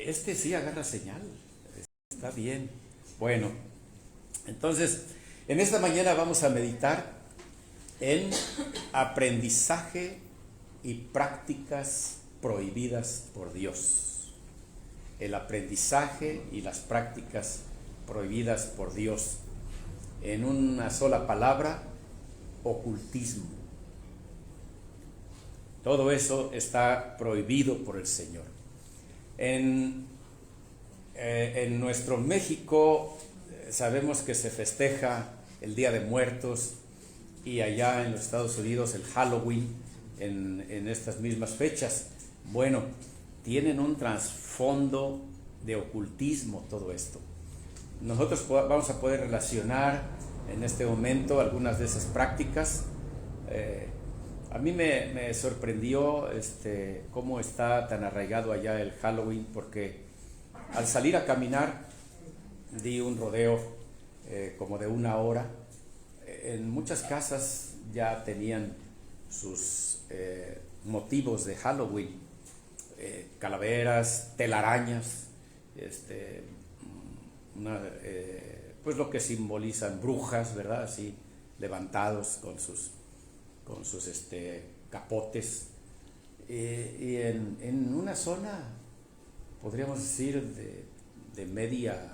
este sí agarra señal, está bien. Bueno, entonces, en esta mañana vamos a meditar en aprendizaje y prácticas prohibidas por Dios. El aprendizaje y las prácticas prohibidas por Dios. En una sola palabra, ocultismo. Todo eso está prohibido por el Señor. En nuestro México sabemos que se festeja el Día de Muertos y allá en los Estados Unidos el Halloween en estas mismas fechas. Bueno, tienen un trasfondo de ocultismo todo esto. Nosotros vamos a poder relacionar en este momento algunas de esas prácticas. A mí me sorprendió cómo está tan arraigado allá el Halloween, porque al salir a caminar di un rodeo como de 1 hora. En muchas casas ya tenían sus motivos de Halloween, calaveras, telarañas, pues lo que simbolizan brujas, ¿verdad? Así levantados con sus capotes, y en una zona, podríamos decir, de media,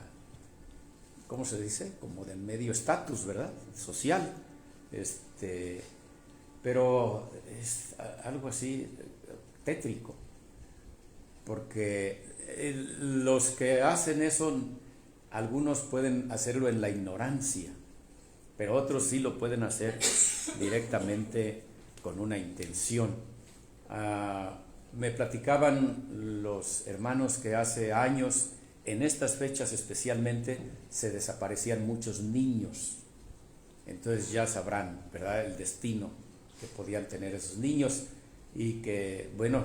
¿cómo se dice? Como de medio estatus, ¿verdad? Social, pero es algo así tétrico, porque los que hacen eso, algunos pueden hacerlo en la ignorancia, pero otros sí lo pueden hacer directamente con una intención. Me platicaban los hermanos que hace años, en estas fechas especialmente, se desaparecían muchos niños. Entonces ya sabrán, ¿verdad?, el destino que podían tener esos niños, y que, bueno,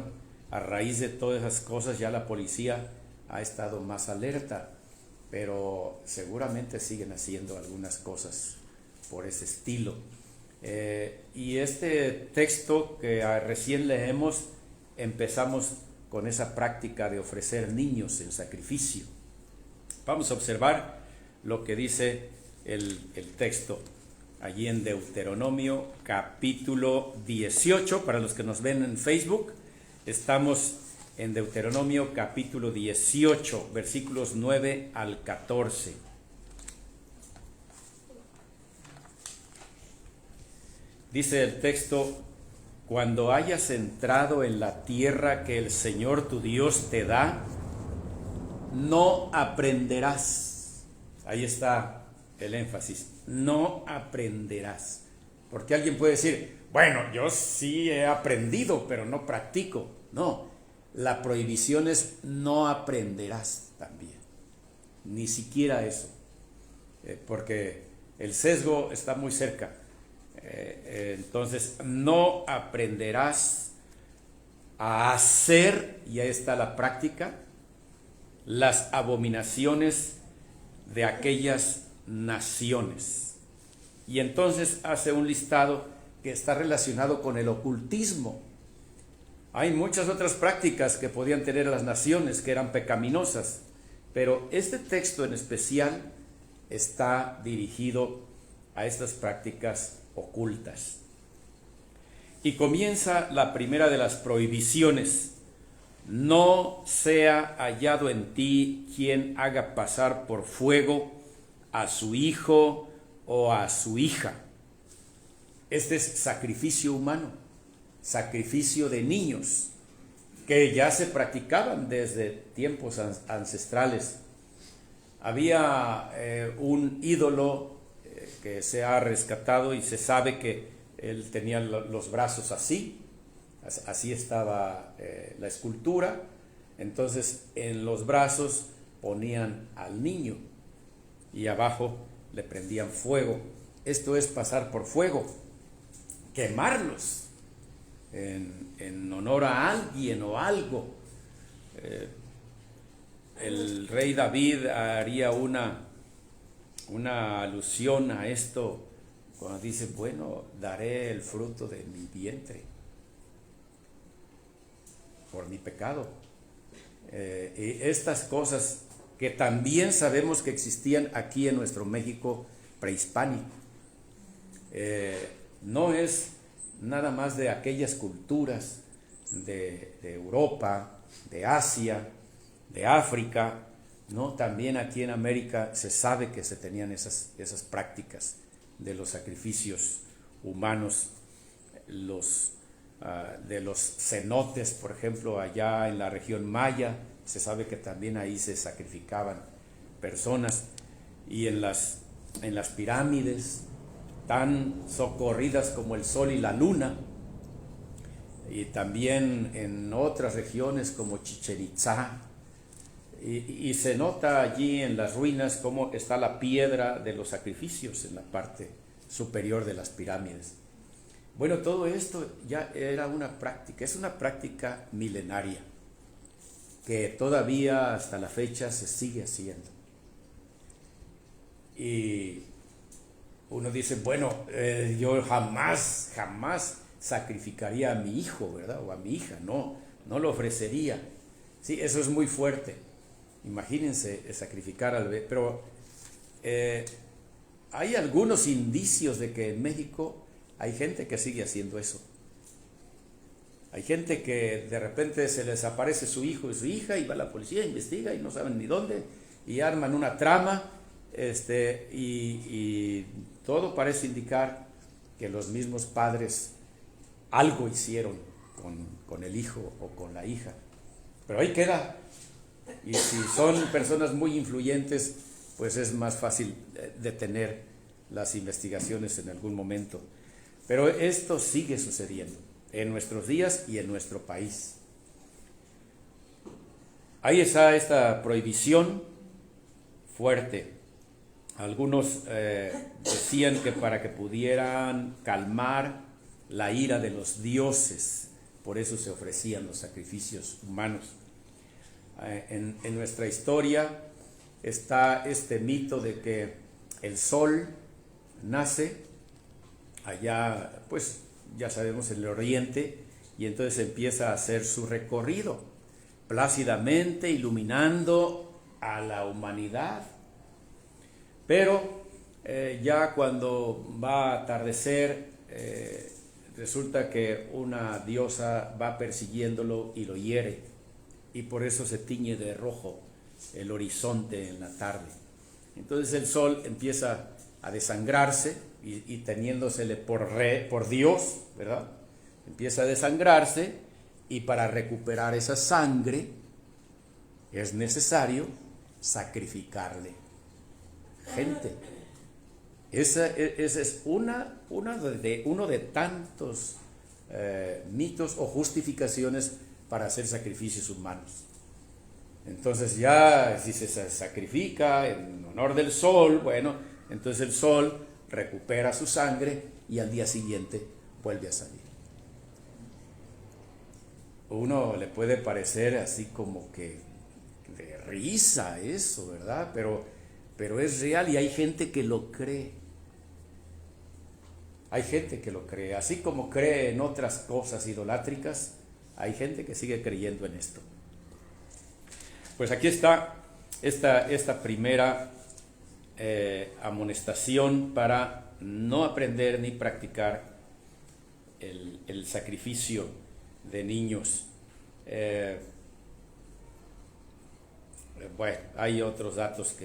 a raíz de todas esas cosas ya la policía ha estado más alerta, pero seguramente siguen haciendo algunas cosas por ese estilo. Y este texto que recién leemos, empezamos con esa práctica de ofrecer niños en sacrificio. Vamos a observar lo que dice el texto allí en Deuteronomio capítulo 18. Para los que nos ven en Facebook, estamos en Deuteronomio capítulo 18, versículos 9 al 14. Dice el texto: cuando hayas entrado en la tierra que el Señor tu Dios te da, no aprenderás. Ahí está el énfasis, no aprenderás. Porque alguien puede decir, bueno, yo sí he aprendido, pero no practico. No, la prohibición es no aprenderás también. Ni siquiera eso. Porque el sesgo está muy cerca. Entonces, no aprenderás a hacer, y ahí está la práctica, las abominaciones de aquellas naciones. Y entonces hace un listado que está relacionado con el ocultismo. Hay muchas otras prácticas que podían tener las naciones que eran pecaminosas, pero este texto en especial está dirigido a estas prácticas ocultas. Y comienza la primera de las prohibiciones: no sea hallado en ti quien haga pasar por fuego a su hijo o a su hija. Este es sacrificio humano, sacrificio de niños, que ya se practicaban desde tiempos ancestrales. Había un ídolo que se ha rescatado, y se sabe que él tenía los brazos así estaba la escultura. Entonces en los brazos ponían al niño y abajo le prendían fuego. Esto es pasar por fuego, quemarlos en honor a alguien o algo. El rey David haría una alusión a esto cuando dice, bueno, daré el fruto de mi vientre por mi pecado. Y estas cosas que también sabemos que existían aquí en nuestro México prehispánico. No es nada más de aquellas culturas de Europa, de Asia, de África, ¿no? También aquí en América se sabe que se tenían esas prácticas de los sacrificios humanos, de los cenotes, por ejemplo, allá en la región maya, se sabe que también ahí se sacrificaban personas, y en las pirámides, tan socorridas como el sol y la luna, y también en otras regiones como Chichén Itzá, y se nota allí en las ruinas cómo está la piedra de los sacrificios en la parte superior de las pirámides. Bueno, todo esto ya era una práctica, es una práctica milenaria que todavía hasta la fecha se sigue haciendo. Y uno dice, bueno, yo jamás sacrificaría a mi hijo, ¿verdad? O a mi hija, no lo ofrecería. Sí, eso es muy fuerte. Imagínense sacrificar al bebé. Pero hay algunos indicios de que en México hay gente que sigue haciendo eso. Hay gente que de repente se les aparece su hijo y su hija, y va la policía, investiga y no saben ni dónde, y arman una trama, y todo parece indicar que los mismos padres algo hicieron con el hijo o con la hija. Pero ahí queda. Y si son personas muy influyentes, pues es más fácil detener las investigaciones en algún momento. Pero esto sigue sucediendo en nuestros días y en nuestro país. Ahí está esta prohibición fuerte. Algunos decían que para que pudieran calmar la ira de los dioses, por eso se ofrecían los sacrificios humanos. En nuestra historia está este mito de que el sol nace allá, pues ya sabemos, en el oriente, y entonces empieza a hacer su recorrido plácidamente, iluminando a la humanidad. Pero ya cuando va a atardecer, resulta que una diosa va persiguiéndolo y lo hiere, y por eso se tiñe de rojo el horizonte en la tarde. Entonces el sol empieza a desangrarse, y teniéndosele por Dios, ¿verdad? Empieza a desangrarse, y para recuperar esa sangre es necesario sacrificarle gente. Ese es uno de tantos mitos o justificaciones para hacer sacrificios humanos. Entonces ya si se sacrifica en honor del sol, bueno, entonces el sol recupera su sangre y al día siguiente vuelve a salir. Uno le puede parecer así como que de risa eso, ¿verdad? Pero es real, y hay gente que lo cree. Hay gente que lo cree, así como cree en otras cosas idolátricas, hay gente que sigue creyendo en esto. Pues aquí está esta primera amonestación para no aprender ni practicar el sacrificio de niños. Bueno, hay otros datos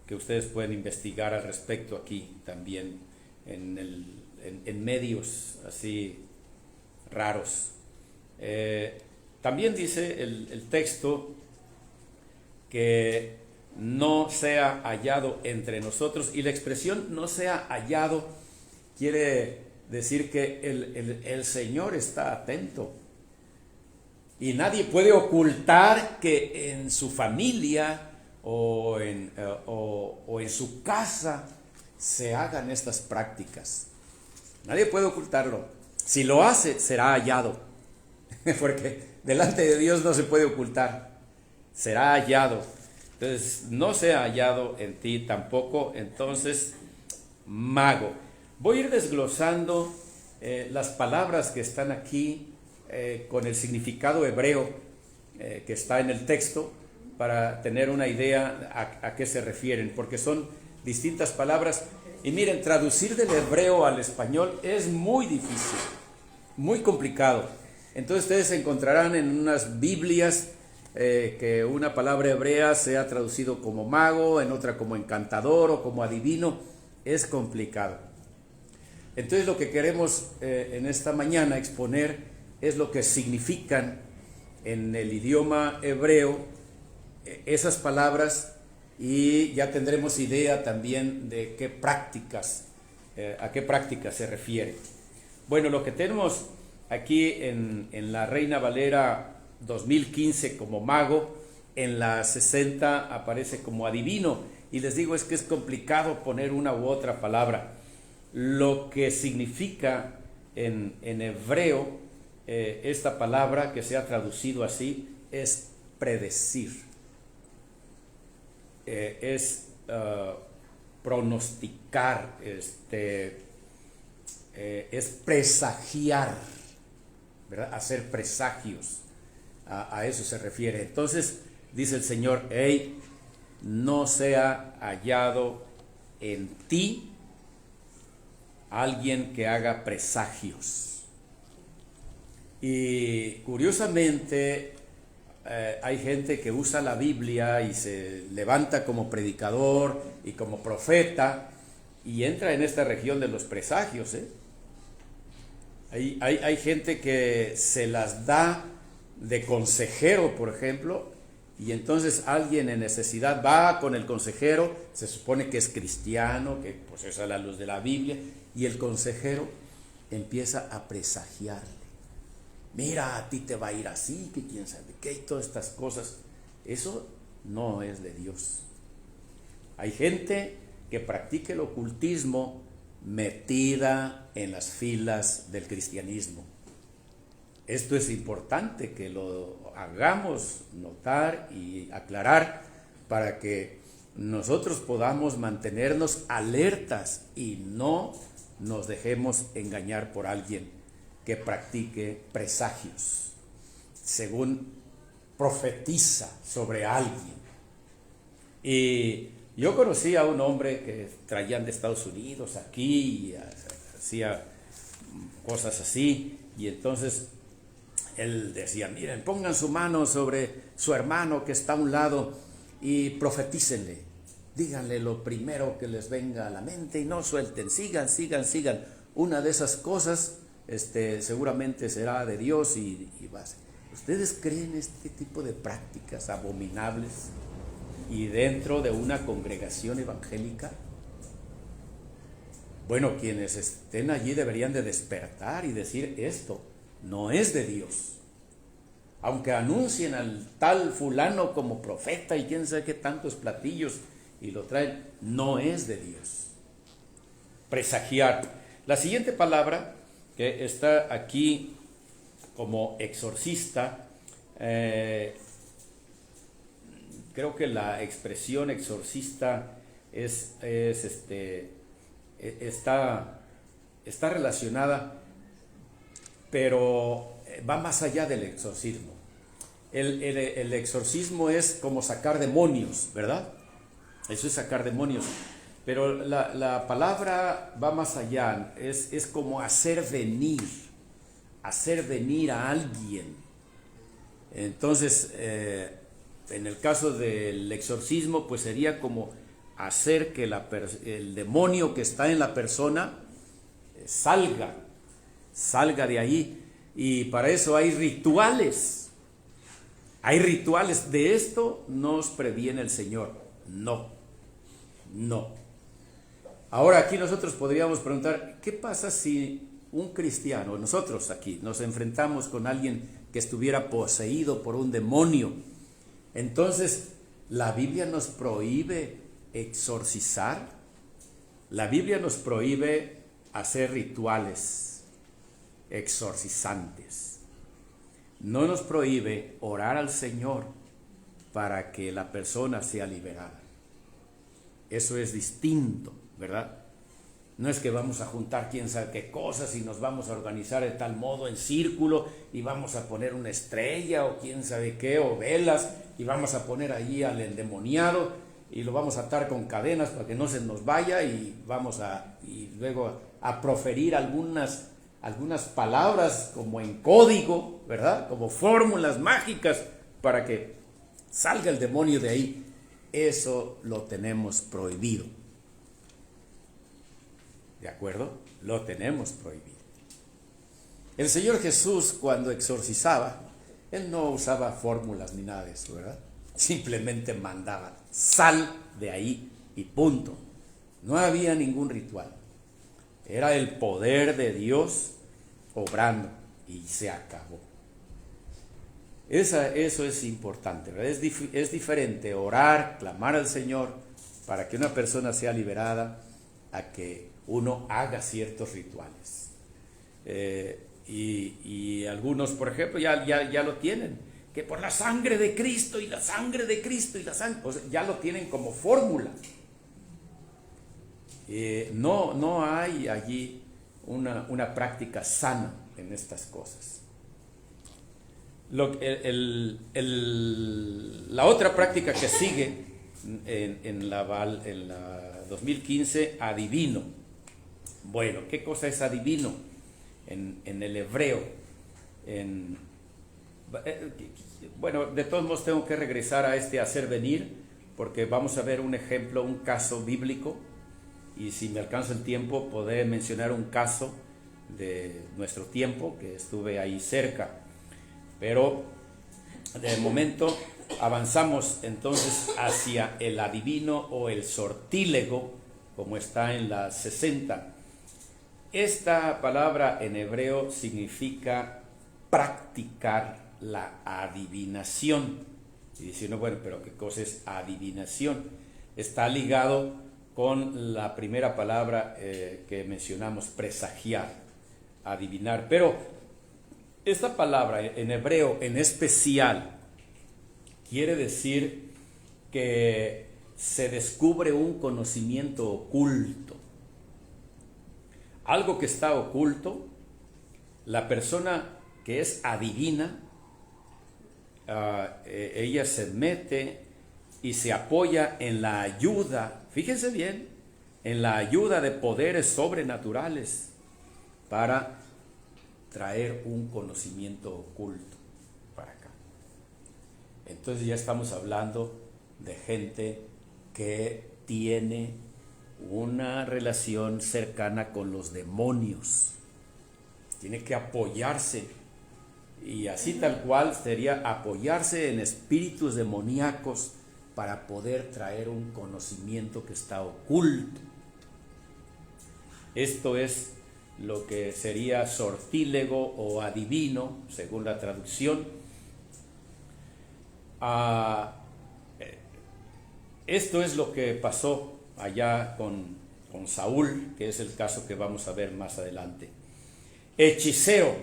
que ustedes pueden investigar al respecto aquí también en medios así raros. También dice el texto que no sea hallado entre nosotros, y la expresión no sea hallado quiere decir que el Señor está atento, y nadie puede ocultar que en su familia o en su casa se hagan estas prácticas. Nadie puede ocultarlo. Si lo hace, será hallado, porque delante de Dios no se puede ocultar. Será hallado. Entonces, no sea hallado en ti tampoco, entonces, mago. Voy a ir desglosando las palabras que están aquí con el significado hebreo que está en el texto para tener una idea a qué se refieren, porque son distintas palabras. Y miren, traducir del hebreo al español es muy difícil, muy complicado. Entonces ustedes encontrarán en unas Biblias que una palabra hebrea sea traducido como mago, en otra como encantador o como adivino. Es complicado. Entonces lo que queremos en esta mañana exponer es lo que significan en el idioma hebreo esas palabras, y ya tendremos idea también de qué prácticas, a qué prácticas se refiere. Bueno, lo que tenemos aquí en la Reina Valera 2015 como mago, en la 60 aparece como adivino, y les digo, es que es complicado poner una u otra palabra. Lo que significa en hebreo esta palabra que se ha traducido así es predecir, es pronosticar, es presagiar, ¿verdad? Hacer presagios, a eso se refiere. Entonces dice el Señor: hey, no sea hallado en ti alguien que haga presagios. Y curiosamente hay gente que usa la Biblia y se levanta como predicador y como profeta y entra en esta región de los presagios. Hay gente que se las da de consejero, por ejemplo, y entonces alguien en necesidad va con el consejero, se supone que es cristiano, que pues es a la luz de la Biblia, y el consejero empieza a presagiarle: mira, a ti te va a ir así, que quién sabe qué, y todas estas cosas. Eso no es de Dios. Hay gente que practica el ocultismo metida en las filas del cristianismo. Esto es importante que lo hagamos notar y aclarar para que nosotros podamos mantenernos alertas y no nos dejemos engañar por alguien que practique presagios, según profetiza sobre alguien. Y yo conocí a un hombre que traían de Estados Unidos aquí, y hacía cosas así, y entonces él decía: miren, pongan su mano sobre su hermano que está a un lado y profetícenle, díganle lo primero que les venga a la mente y no suelten, sigan. Una de esas cosas seguramente será de Dios y va a ser. ¿Ustedes creen este tipo de prácticas abominables y dentro de una congregación evangélica? Bueno, quienes estén allí deberían de despertar y decir: esto no es de Dios. Aunque anuncien al tal fulano como profeta y quién sabe qué tantos platillos y lo traen, no es de Dios. Presagiar. La siguiente palabra que está aquí como exorcista, creo que la expresión exorcista está relacionada, pero va más allá del exorcismo. El exorcismo es como sacar demonios, ¿verdad? Eso es sacar demonios. Pero la palabra va más allá, es como hacer venir a alguien. Entonces, en el caso del exorcismo, pues sería como hacer que el demonio que está en la persona salga de ahí. Y para eso hay rituales. De esto nos previene el Señor. No. Ahora aquí nosotros podríamos preguntar: ¿qué pasa si un cristiano, nosotros aquí, nos enfrentamos con alguien que estuviera poseído por un demonio? Entonces, ¿la Biblia nos prohíbe exorcizar? La Biblia nos prohíbe hacer rituales exorcizantes. No nos prohíbe orar al Señor para que la persona sea liberada. Eso es distinto, ¿verdad? No es que vamos a juntar quién sabe qué cosas y nos vamos a organizar de tal modo en círculo y vamos a poner una estrella o quién sabe qué, o velas, y vamos a poner allí al endemoniado y lo vamos a atar con cadenas para que no se nos vaya, y luego a proferir algunas palabras como en código, ¿verdad? Como fórmulas mágicas para que salga el demonio de ahí. Eso lo tenemos prohibido. ¿De acuerdo? Lo tenemos prohibido. El Señor Jesús, cuando exorcizaba, Él no usaba fórmulas ni nada de eso, ¿verdad? Simplemente mandaba: sal de ahí y punto. No había ningún ritual. Era el poder de Dios obrando y se acabó. Eso es importante, ¿verdad? Es diferente orar, clamar al Señor para que una persona sea liberada, a que uno haga ciertos rituales. Y algunos, por ejemplo, ya lo tienen, que por la sangre de Cristo y la sangre de Cristo y la sangre, pues ya lo tienen como fórmula. No hay allí una práctica sana en estas cosas. La otra práctica que sigue en la 2015, adivino. Bueno, ¿qué cosa es adivino? En el hebreo. Bueno, de todos modos tengo que regresar a hacer venir, porque vamos a ver un ejemplo, un caso bíblico, y si me alcanza el tiempo, podré mencionar un caso de nuestro tiempo, que estuve ahí cerca. Pero de momento avanzamos entonces hacia el adivino o el sortílego, como está en la 60. Esta palabra en hebreo significa practicar la adivinación. Y dice uno, bueno, pero ¿qué cosa es adivinación? Está ligado con la primera palabra que mencionamos, presagiar, adivinar. Pero esta palabra en hebreo en especial quiere decir que se descubre un conocimiento oculto. Algo que está oculto, la persona que es adivina, ella se mete y se apoya en la ayuda, fíjense bien, en la ayuda de poderes sobrenaturales para traer un conocimiento oculto para acá. Entonces ya estamos hablando de gente que tiene una relación cercana con los demonios. Tiene que apoyarse, y así tal cual sería apoyarse en espíritus demoníacos para poder traer un conocimiento que está oculto. Esto es lo que sería sortílego o adivino, según la traducción. Esto es lo que pasó allá con Saúl, que es el caso que vamos a ver más adelante. Hechicero,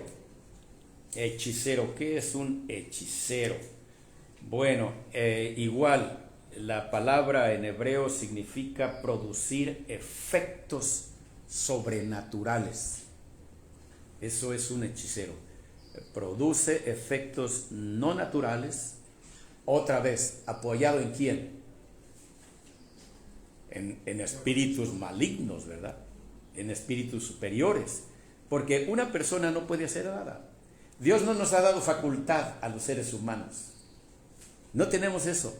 ¿qué es un hechicero? Bueno, igual, la palabra en hebreo significa producir efectos sobrenaturales. Eso es un hechicero. Produce efectos no naturales, otra vez, ¿apoyado en quién? En espíritus malignos, ¿verdad? En espíritus superiores. Porque una persona no puede hacer nada. Dios no nos ha dado facultad a los seres humanos. No tenemos eso.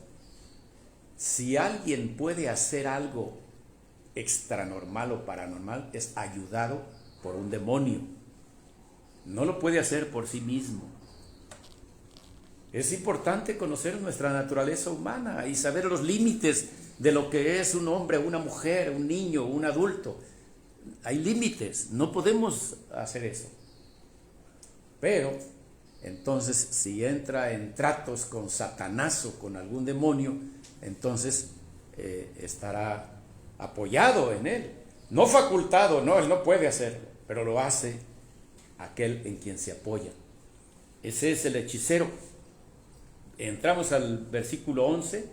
Si alguien puede hacer algo extranormal o paranormal, es ayudado por un demonio. No lo puede hacer por sí mismo. Es importante conocer nuestra naturaleza humana y saber los límites de lo que es un hombre, una mujer, un niño, un adulto. Hay límites, no podemos hacer eso. Pero entonces, si entra en tratos con Satanás o con algún demonio, entonces estará apoyado en él. No facultado, no, él no puede hacerlo, pero lo hace aquel en quien se apoya. Ese es el hechicero. Entramos al versículo 11,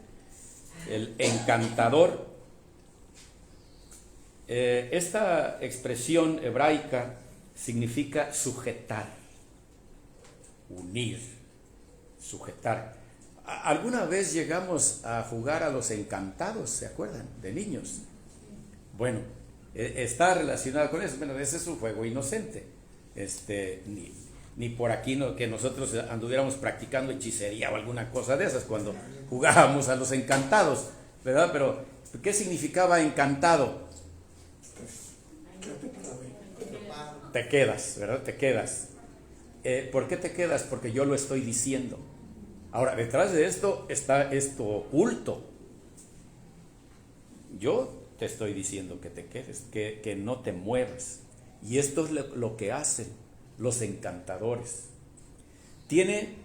el encantador. Esta expresión hebraica significa sujetar, unir, sujetar. ¿Alguna vez llegamos a jugar a los encantados, se acuerdan? De niños. Bueno, está relacionado con eso. Bueno, ese es un juego inocente. Ni por aquí que nosotros anduviéramos practicando hechicería o alguna cosa de esas cuando jugábamos a los encantados, ¿verdad? Pero, ¿qué significaba encantado? Te quedas, ¿verdad? Te quedas. ¿Por qué te quedas? Porque yo lo estoy diciendo. Ahora, detrás de esto está esto oculto. Yo te estoy diciendo que te quedes, que no te muevas. Y esto es lo que hacen los encantadores. Tiene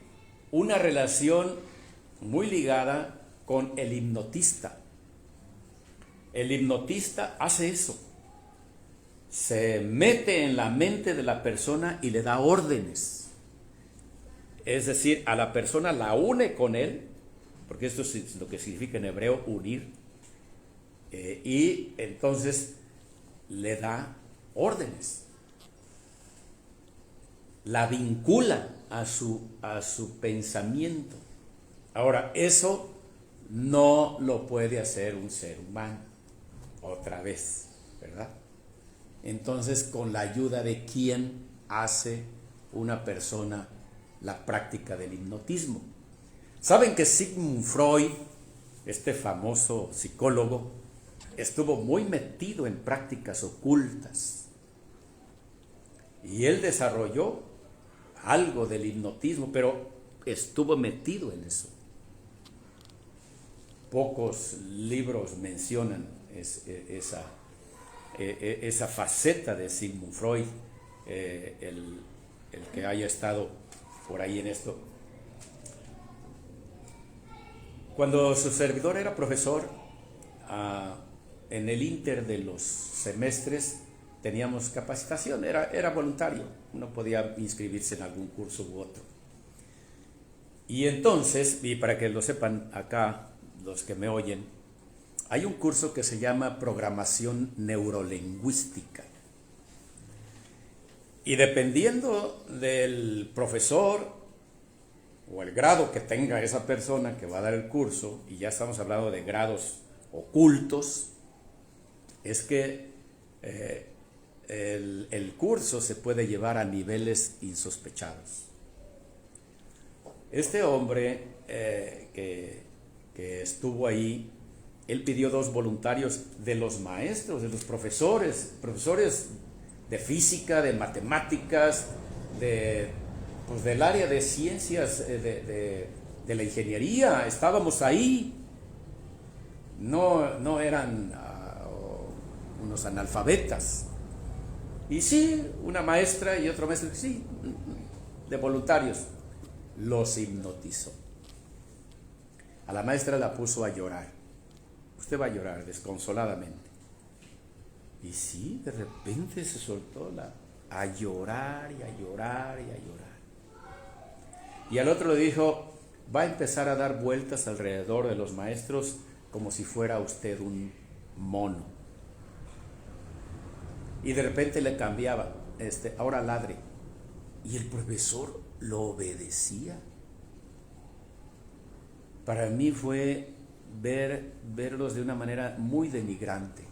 una relación muy ligada con el hipnotista. El hipnotista hace eso. Se mete en la mente de la persona y le da órdenes. Es decir, a la persona la une con él, porque esto es lo que significa en hebreo unir, y entonces le da órdenes. La vincula a su pensamiento. Ahora, eso no lo puede hacer un ser humano, otra vez, ¿verdad? Entonces, ¿con la ayuda de quién hace una persona la práctica del hipnotismo? ¿Saben que Sigmund Freud, este famoso psicólogo, estuvo muy metido en prácticas ocultas? Y él desarrolló algo del hipnotismo, pero estuvo metido en eso. Pocos libros mencionan esa faceta de Sigmund Freud, el que haya estado por ahí en esto. Cuando su servidor era profesor, en el inter de los semestres teníamos capacitación, era voluntario, uno podía inscribirse en algún curso u otro. Y entonces, y para que lo sepan acá los que me oyen, hay un curso que se llama Programación Neurolingüística. Y dependiendo del profesor o el grado que tenga esa persona que va a dar el curso, y ya estamos hablando de grados ocultos, es que el curso se puede llevar a niveles insospechados. Este hombre que estuvo ahí, él pidió 2 voluntarios de los maestros, de los profesores de física, de matemáticas, del área de ciencias, de la ingeniería. Estábamos ahí, no eran unos analfabetas. Y sí, una maestra y otro maestro, sí, de voluntarios. Los hipnotizó. A la maestra la puso a llorar. Usted va a llorar desconsoladamente. Y sí, de repente se soltó a llorar y a llorar y a llorar. Y al otro le dijo, va a empezar a dar vueltas alrededor de los maestros como si fuera usted un mono. Y de repente le cambiaba, ahora ladre. Y el profesor lo obedecía. Para mí fue verlos de una manera muy denigrante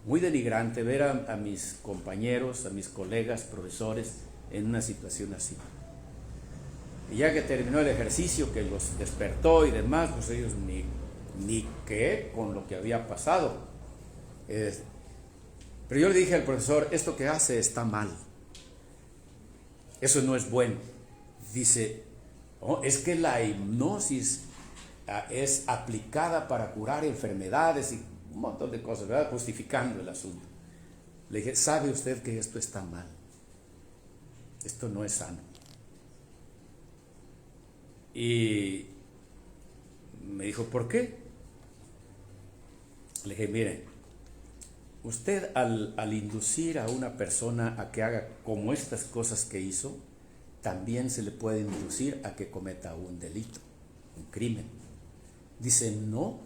ver a mis compañeros, a mis colegas, profesores en una situación así. Y ya que terminó el ejercicio, que los despertó y demás, pues ellos ni qué con lo que había pasado. Pero yo le dije al profesor, esto que hace está mal, eso no es bueno. Dice, es que la hipnosis es aplicada para curar enfermedades y un montón de cosas, ¿verdad? Justificando el asunto. Le dije, ¿sabe usted que esto está mal? Esto no es sano. Y me dijo, ¿por qué? Le dije, mire, usted al inducir a una persona a que haga como estas cosas que hizo, también se le puede inducir a que cometa un delito, un crimen. Dice, no,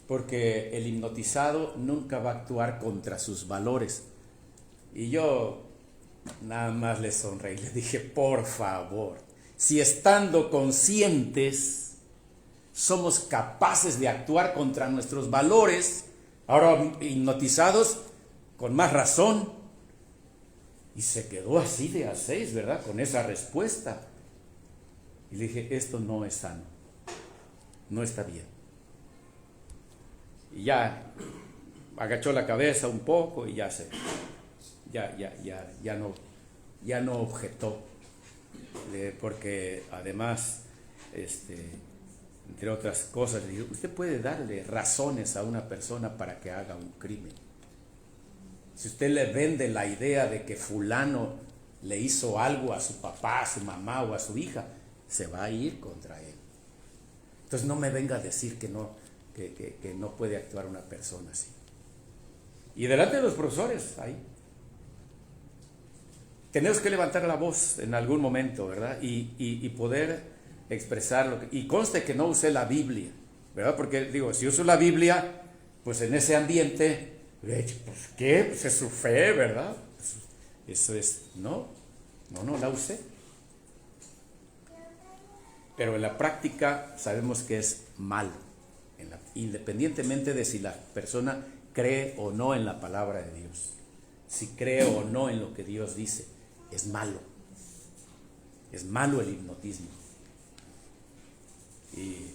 porque el hipnotizado nunca va a actuar contra sus valores. Y yo nada más le sonreí, le dije, por favor, si estando conscientes somos capaces de actuar contra nuestros valores, ahora hipnotizados, con más razón. Y se quedó así de a 6, ¿verdad? Con esa respuesta. Y le dije, esto no es sano, no está bien. Y ya agachó la cabeza un poco y ya no objetó, porque además, entre otras cosas, le digo, usted puede darle razones a una persona para que haga un crimen. Si usted le vende la idea de que fulano le hizo algo a su papá, a su mamá o a su hija, se va a ir contra él. Entonces no me venga a decir que no puede actuar una persona así. Y delante de los profesores, ahí. Tenemos que levantar la voz en algún momento, ¿verdad? Y poder expresarlo. Y conste que no usé la Biblia, ¿verdad? Porque digo, si uso la Biblia, pues en ese ambiente, pues ¿qué? Pues es su fe, ¿verdad? Eso es, no la usé. Pero en la práctica sabemos que es malo, independientemente de si la persona cree o no en la palabra de Dios, si cree o no en lo que Dios dice, es malo el hipnotismo. Y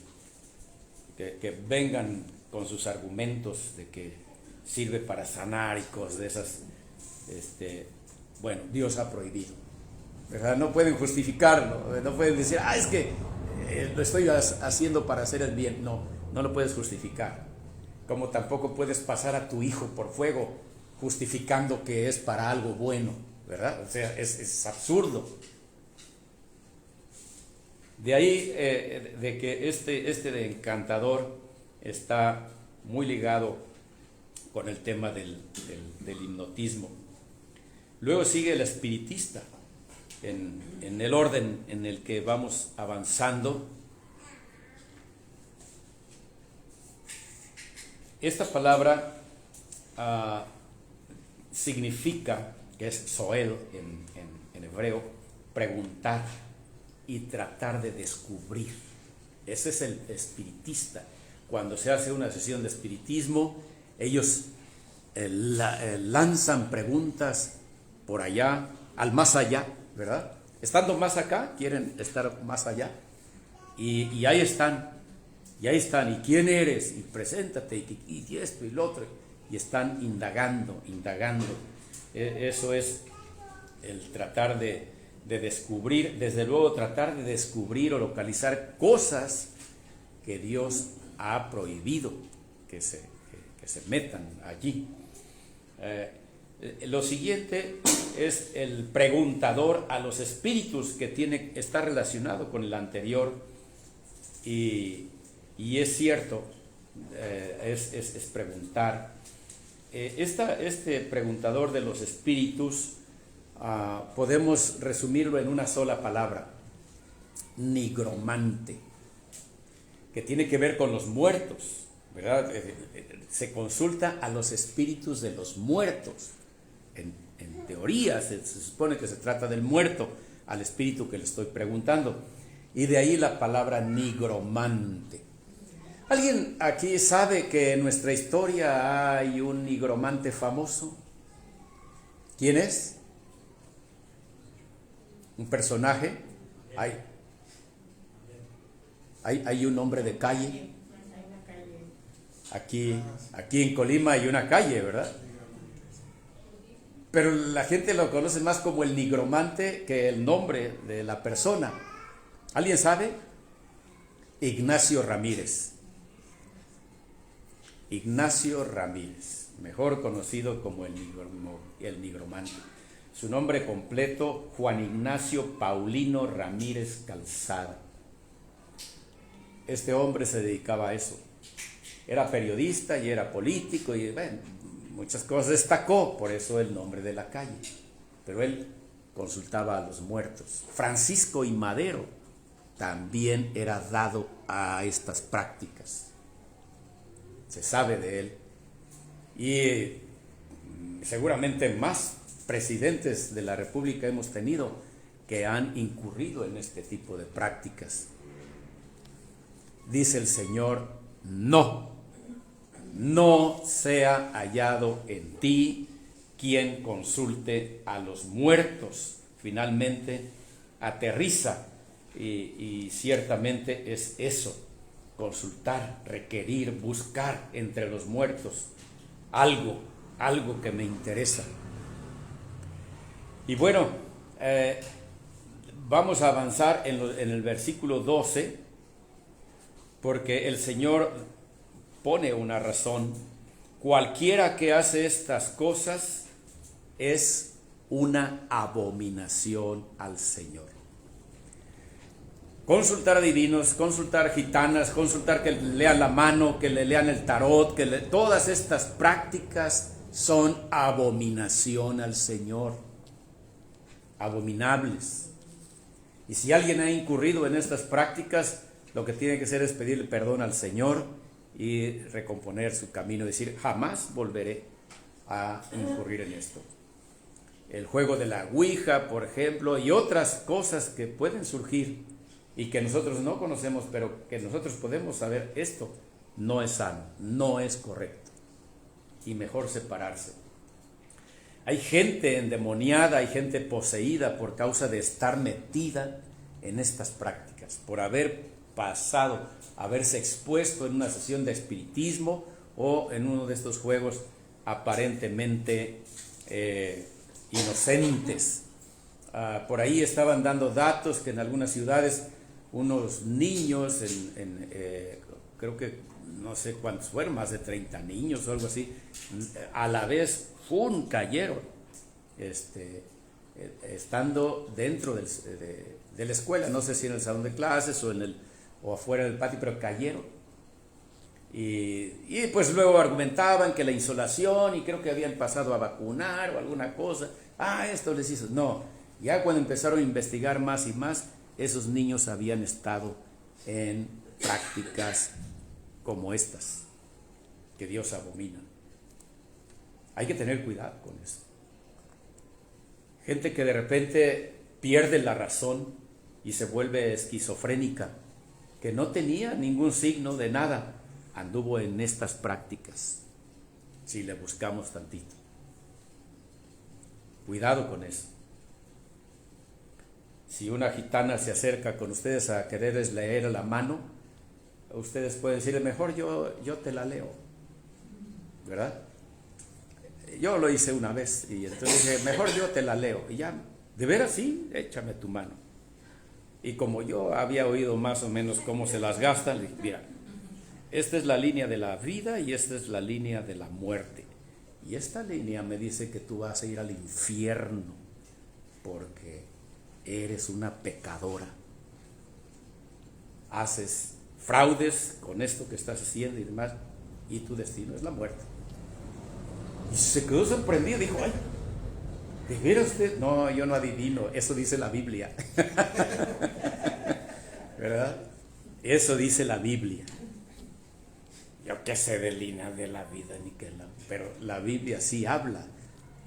que vengan con sus argumentos de que sirve para sanar y cosas de esas, bueno, Dios ha prohibido, ¿verdad? No pueden justificarlo, no pueden decir, es que lo estoy haciendo para hacer el bien. No lo puedes justificar. Como tampoco puedes pasar a tu hijo por fuego justificando que es para algo bueno, ¿verdad? O sea, es absurdo. De ahí de que este de encantador está muy ligado con el tema del hipnotismo. Luego sigue el espiritista, en el orden en el que vamos avanzando. Esta palabra significa, que es soel en hebreo, preguntar y tratar de descubrir. Ese es el espiritista. Cuando se hace una sesión de espiritismo, ellos lanzan preguntas por allá, al más allá, ¿verdad? Estando más acá, quieren estar más allá. Y ahí están. ¿Y quién eres? Y preséntate, y esto y lo otro. Y están indagando. Eso es el tratar de descubrir, desde luego tratar de descubrir o localizar cosas que Dios ha prohibido que se metan allí. Lo siguiente es el preguntador a los espíritus, que está relacionado con el anterior, y es cierto, es preguntar. Este preguntador de los espíritus podemos resumirlo en una sola palabra: nigromante, que tiene que ver con los muertos, ¿verdad? Se consulta a los espíritus de los muertos. En teoría se supone que se trata del muerto, al espíritu que le estoy preguntando, y de ahí la palabra nigromante. ¿Alguien aquí sabe que en nuestra historia hay un nigromante famoso? ¿Quién es? ¿Un personaje? Hay un hombre de calle. Aquí en Colima hay una calle, ¿verdad? Pero la gente lo conoce más como el nigromante que el nombre de la persona. ¿Alguien sabe? Ignacio Ramírez. Ignacio Ramírez, mejor conocido como el nigromante. Su nombre completo, Juan Ignacio Paulino Ramírez Calzada. Este hombre se dedicaba a eso. Era periodista y era político y muchas cosas destacó, por eso el nombre de la calle. Pero él consultaba a los muertos. Francisco I. Madero también era dado a estas prácticas. se sabe de él, y seguramente más presidentes de la República hemos tenido que han incurrido en este tipo de prácticas. Dice el Señor: no sea hallado en ti quien consulte a los muertos. Finalmente aterriza y ciertamente es eso: consultar, requerir, buscar entre los muertos algo que me interesa. Y bueno, vamos a avanzar en el versículo 12, porque el Señor pone una razón: cualquiera que hace estas cosas es una abominación al Señor. Consultar adivinos, consultar gitanas, consultar que lean la mano, que le lean el tarot, todas estas prácticas son abominación al Señor, abominables. Y si alguien ha incurrido en estas prácticas, lo que tiene que hacer es pedirle perdón al Señor y recomponer su camino, decir: jamás volveré a incurrir en esto. El juego de la ouija, por ejemplo, y otras cosas que pueden surgir y que nosotros no conocemos, pero que nosotros podemos saber: esto no es sano, no es correcto, y mejor separarse. Hay gente endemoniada, hay gente poseída por causa de estar metida en estas prácticas, por haber pasado, haberse expuesto en una sesión de espiritismo o en uno de estos juegos aparentemente inocentes. Por ahí estaban dando datos que en algunas ciudades unos niños, creo que no sé cuántos fueron, más de 30 niños o algo así, a la vez cayeron, estando dentro de la escuela, no sé si en el salón de clases o afuera del patio, pero cayeron. Y pues luego argumentaban que la insolación, y creo que habían pasado a vacunar o alguna cosa. Esto les hizo. No, ya cuando empezaron a investigar más y más, esos niños habían estado en prácticas como estas, que Dios abomina. Hay que tener cuidado con eso. Gente que de repente pierde la razón y se vuelve esquizofrénica, que no tenía ningún signo de nada, anduvo en estas prácticas, si le buscamos tantito. Cuidado con eso. Si una gitana se acerca con ustedes a quererles leer la mano, ustedes pueden decirle: mejor yo te la leo, ¿verdad? Yo lo hice una vez y entonces dije: mejor yo te la leo. Y ya, ¿de veras? Sí, échame tu mano. Y como yo había oído más o menos cómo se las gastan, le dije: mira, esta es la línea de la vida y esta es la línea de la muerte. Y esta línea me dice que tú vas a ir al infierno porque eres una pecadora. Haces fraudes con esto que estás haciendo y demás, y tu destino es la muerte. Y se quedó sorprendido, dijo: ay, ¿de veras usted? No, yo no adivino, eso dice la Biblia. ¿Verdad? Eso dice la Biblia. Yo qué sé de línea de la vida, pero la Biblia sí habla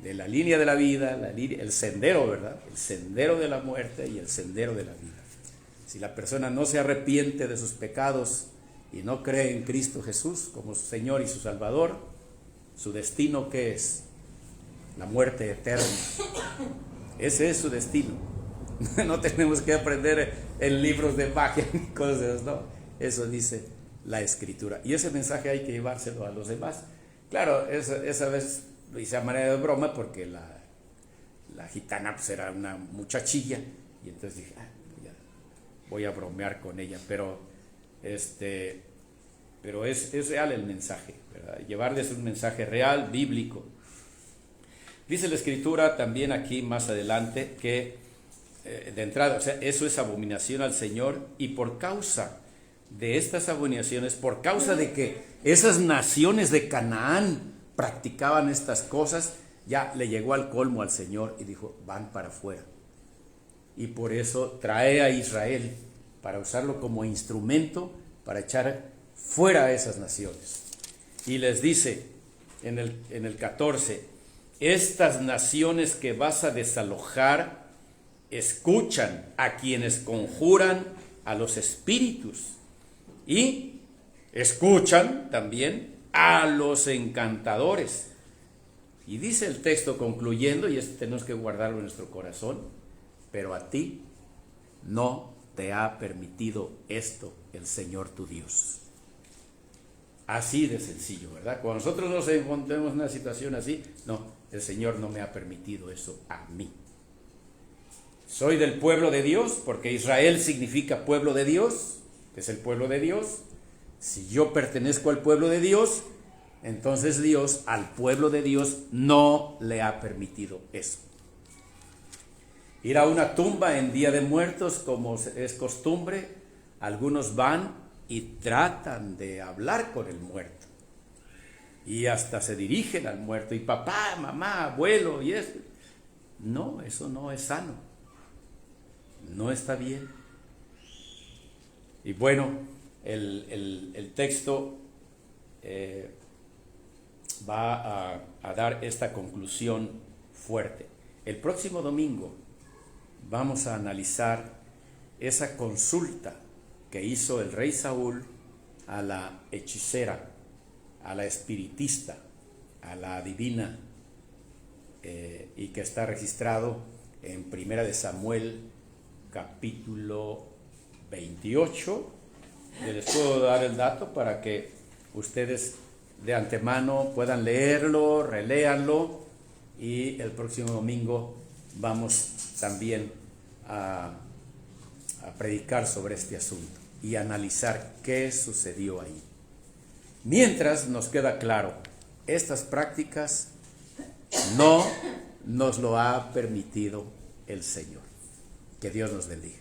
de la línea de la vida, el sendero, ¿verdad? El sendero de la muerte y el sendero de la vida. Si la persona no se arrepiente de sus pecados y no cree en Cristo Jesús como su Señor y su Salvador, su destino, ¿qué es? La muerte eterna. Ese es su destino. No tenemos que aprender en libros de magia ni cosas, no. Eso dice la Escritura. Y ese mensaje hay que llevárselo a los demás. Claro, esa vez lo hice a manera de broma porque la gitana pues era una muchachilla, y entonces dije: ya, voy a bromear con ella, pero es real el mensaje, ¿verdad? Llevarles un mensaje real, bíblico. Dice la Escritura también aquí más adelante que de entrada, o sea, eso es abominación al Señor, y por causa de estas abominaciones, por causa de que esas naciones de Canaán practicaban estas cosas, ya le llegó al colmo al Señor y dijo: van para afuera. Y por eso trae a Israel para usarlo como instrumento para echar fuera a esas naciones. y les dice en el 14, estas naciones que vas a desalojar escuchan a quienes conjuran a los espíritus y escuchan también a los encantadores. Y dice el texto concluyendo, y esto tenemos que guardarlo en nuestro corazón, pero a ti no te ha permitido esto el Señor tu Dios. Así de sencillo, ¿verdad? Cuando nosotros nos encontremos en una situación así, no, el Señor no me ha permitido eso a mí. Soy del pueblo de Dios, porque Israel significa pueblo de Dios, es el pueblo de Dios. Si yo pertenezco al pueblo de Dios, entonces Dios al pueblo de Dios no le ha permitido eso. Ir a una tumba en Día de Muertos, como es costumbre, algunos van y tratan de hablar con el muerto. Y hasta se dirigen al muerto, y papá, mamá, abuelo, y eso. No, eso no es sano. No está bien. Y bueno, el texto va a dar esta conclusión fuerte. El próximo domingo vamos a analizar esa consulta que hizo el rey Saúl a la hechicera, a la espiritista, a la adivina, y que está registrado en 1 de Samuel capítulo 28. Les puedo dar el dato para que ustedes de antemano puedan leerlo, reléanlo, y el próximo domingo vamos también a predicar sobre este asunto y analizar qué sucedió ahí. Mientras nos queda claro, estas prácticas no nos lo ha permitido el Señor. Que Dios nos bendiga.